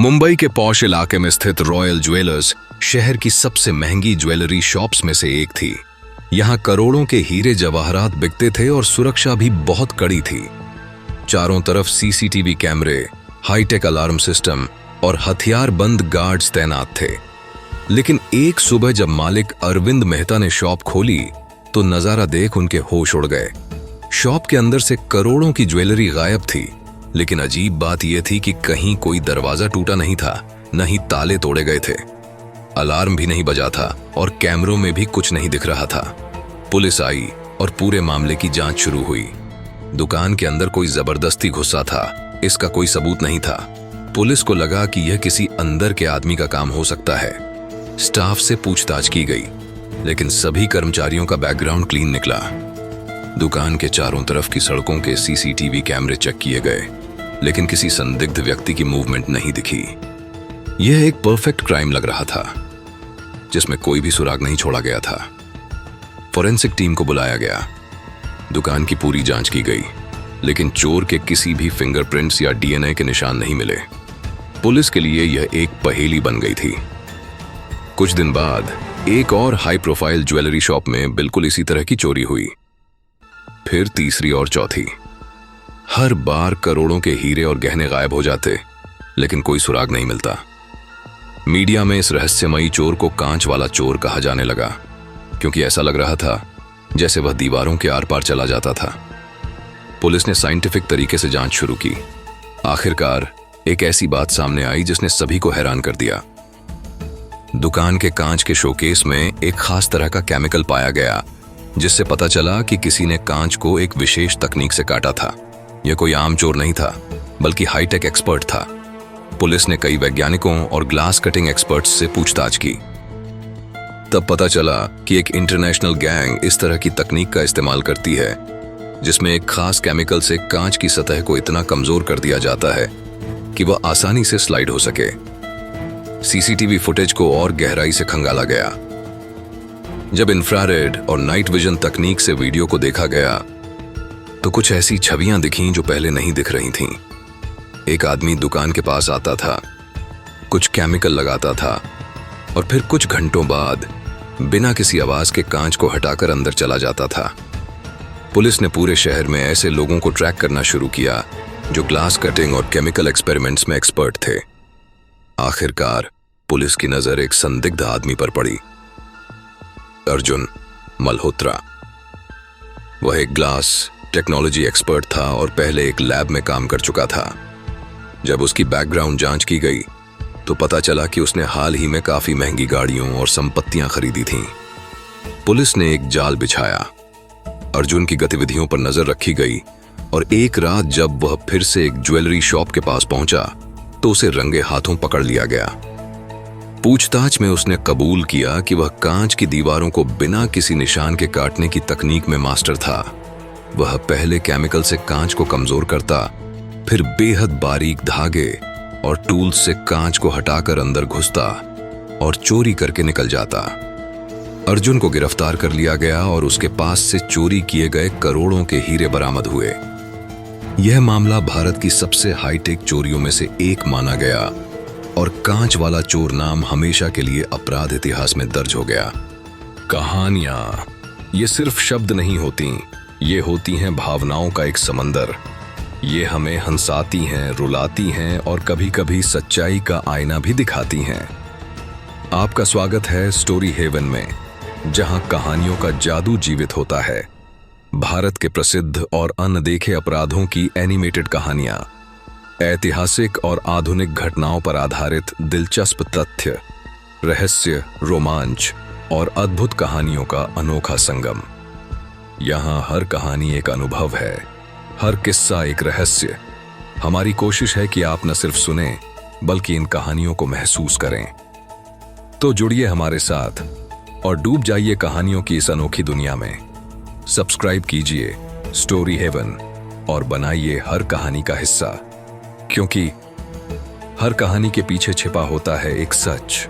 मुंबई के पॉश इलाके में स्थित रॉयल ज्वेलर्स शहर की सबसे महंगी ज्वेलरी शॉप्स में से एक थी। यहाँ करोड़ों के हीरे जवाहरात बिकते थे और सुरक्षा भी बहुत कड़ी थी। चारों तरफ सीसीटीवी कैमरे, हाईटेक अलार्म सिस्टम और हथियारबंद गार्ड्स तैनात थे। लेकिन एक सुबह जब मालिक अरविंद मेहता ने शॉप खोली तो नजारा देख उनके होश उड़ गए। शॉप के अंदर से करोड़ों की ज्वेलरी गायब थी, लेकिन अजीब बात यह थी कि कहीं कोई दरवाजा टूटा नहीं था, न ही ताले तोड़े गए थे। अलार्म भी नहीं बजा था और कैमरों में भी कुछ नहीं दिख रहा था। पुलिस आई और पूरे मामले की जांच शुरू हुई। दुकान के अंदर कोई जबरदस्ती घुसा था, इसका कोई सबूत नहीं था। पुलिस को लगा कि यह किसी अंदर के आदमी का काम हो सकता है। स्टाफ से पूछताछ की गई, लेकिन सभी कर्मचारियों का बैकग्राउंड क्लीन निकला। दुकान के चारों तरफ की सड़कों के सीसीटीवी कैमरे चेक किए गए, लेकिन किसी संदिग्ध व्यक्ति की मूवमेंट नहीं दिखी। यह एक परफेक्ट क्राइम लग रहा था, जिसमें कोई भी सुराग नहीं छोड़ा गया था। फोरेंसिक टीम को बुलाया गया। दुकान की पूरी जांच की गई, लेकिन चोर के किसी भी फिंगरप्रिंट्स या डीएनए के निशान नहीं मिले। पुलिस के लिए यह एक पहेली बन गई थी। कुछ दिन बाद एक और हाई प्रोफाइल ज्वेलरी शॉप में बिल्कुल इसी तरह की चोरी हुई। फिर तीसरी और चौथी। हर बार करोड़ों के हीरे और गहने गायब हो जाते, लेकिन कोई सुराग नहीं मिलता। मीडिया में इस रहस्यमयी चोर को कांच वाला चोर कहा जाने लगा, क्योंकि ऐसा लग रहा था जैसे वह दीवारों के आर पार चला जाता था। पुलिस ने साइंटिफिक तरीके से जांच शुरू की। आखिरकार एक ऐसी बात सामने आई जिसने सभी को हैरान कर दिया। दुकान के कांच के शोकेस में एक खास तरह का केमिकल पाया गया, जिससे पता चला कि किसी ने कांच को एक विशेष तकनीक से काटा था। यह कोई आम चोर नहीं था, बल्कि हाईटेक एक्सपर्ट था। पुलिस ने कई वैज्ञानिकों और ग्लास कटिंग एक्सपर्ट्स से पूछताछ की। तब पता चला कि एक इंटरनेशनल गैंग इस तरह की तकनीक का इस्तेमाल करती है, जिसमें एक खास केमिकल से कांच की सतह को इतना कमजोर कर दिया जाता है कि वह आसानी से स्लाइड हो सके। सीसीटीवी फुटेज को और गहराई से खंगाला गया। जब इंफ्रारेड और नाइट विजन तकनीक से वीडियो को देखा गया तो कुछ ऐसी छवियां दिखीं जो पहले नहीं दिख रही थीं। एक आदमी दुकान के पास आता था, कुछ केमिकल लगाता था और फिर कुछ घंटों बाद बिना किसी आवाज के कांच को हटाकर अंदर चला जाता था। पुलिस ने पूरे शहर में ऐसे लोगों को ट्रैक करना शुरू किया जो ग्लास कटिंग और केमिकल एक्सपेरिमेंट्स में एक्सपर्ट थे। आखिरकार पुलिस की नजर एक संदिग्ध आदमी पर पड़ी, अर्जुन मल्होत्रा। वह एक ग्लास टेक्नोलॉजी एक्सपर्ट था और पहले एक लैब में काम कर चुका था। जब उसकी बैकग्राउंड जांच की गई तो पता चला कि उसने हाल ही में काफी महंगी गाड़ियों और संपत्तियां खरीदी थीं। पुलिस ने एक जाल बिछाया। अर्जुन की गतिविधियों पर नजर रखी गई और एक रात जब वह फिर से एक ज्वेलरी शॉप के पास पहुंचा तो उसे रंगे हाथों पकड़ लिया गया। पूछताछ में उसने कबूल किया कि वह कांच की दीवारों को बिना किसी निशान के काटने की तकनीक में मास्टर था। वह पहले केमिकल से कांच को कमजोर करता, फिर बेहद बारीक धागे और टूल्स से कांच को हटाकर अंदर घुसता और चोरी करके निकल जाता। अर्जुन को गिरफ्तार कर लिया गया और उसके पास से चोरी किए गए करोड़ों के हीरे बरामद हुए। यह मामला भारत की सबसे हाईटेक चोरियों में से एक माना गया और कांच वाला चोर नाम हमेशा के लिए अपराध इतिहास में दर्ज हो गया। कहानियां ये सिर्फ शब्द नहीं होती, ये होती हैं भावनाओं का एक समंदर। ये हमें हंसाती हैं, रुलाती हैं और कभी-कभी सच्चाई का आईना भी दिखाती हैं। आपका स्वागत है स्टोरी हेवन में, जहां कहानियों का जादू जीवित होता है। भारत के प्रसिद्ध और अनदेखे अपराधों की एनिमेटेड कहानियां, ऐतिहासिक और आधुनिक घटनाओं पर आधारित दिलचस्प तथ्य, रहस्य, रोमांच और अद्भुत कहानियों का अनोखा संगम। यहाँ हर कहानी एक अनुभव है, हर किस्सा एक रहस्य। हमारी कोशिश है कि आप न सिर्फ सुनें, बल्कि इन कहानियों को महसूस करें। तो जुड़िए हमारे साथ और डूब जाइए कहानियों की इस अनोखी दुनिया में। सब्सक्राइब कीजिए स्टोरी हेवन और बनाइए हर कहानी का हिस्सा, क्योंकि हर कहानी के पीछे छिपा होता है एक सच।